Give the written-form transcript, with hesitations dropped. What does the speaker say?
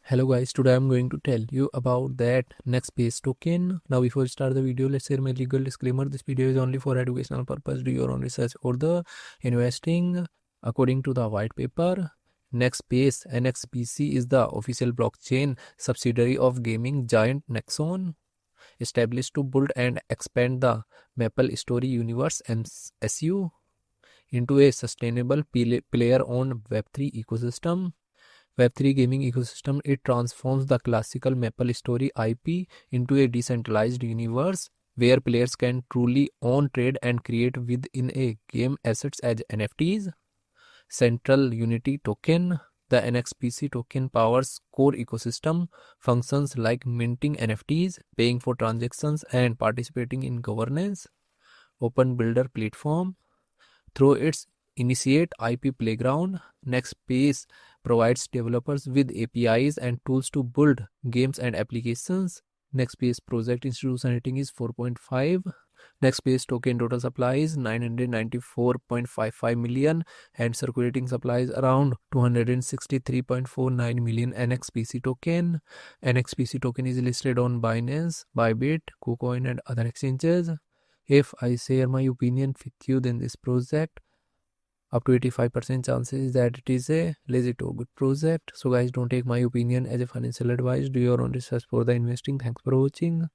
Hello guys, today I'm going to tell you about that NXPC token. Now before we start the video, let's share my legal disclaimer. This video is only for educational purpose. Do your own research or the investing according to the white paper. NextPace NXPC is the official blockchain subsidiary of gaming giant Nexon, established to build and expand the Maple Story universe MSU into a sustainable player on Web3 ecosystem. Web3 gaming ecosystem, it transforms the classical Maple Story IP into a decentralized universe where players can truly own, trade, and create within a game assets as NFTs. Central Unity Token. The NXPC token powers core ecosystem functions like minting NFTs, paying for transactions, and participating in governance. Open Builder platform. Through its Initiate IP Playground, NextPace provides developers with APIs and tools to build games and applications. NextPace project institution rating is 4.5. NextPace token total supply is 994.55 million and circulating supply is around 263.49 million NXPC token. NXPC token is listed on Binance, Bybit, KuCoin and other exchanges. If I share my opinion with you, then this project, up to 85% chances that it is a legit or good project. So guys, don't take my opinion as a financial advice. Do your own research for the investing. Thanks for watching.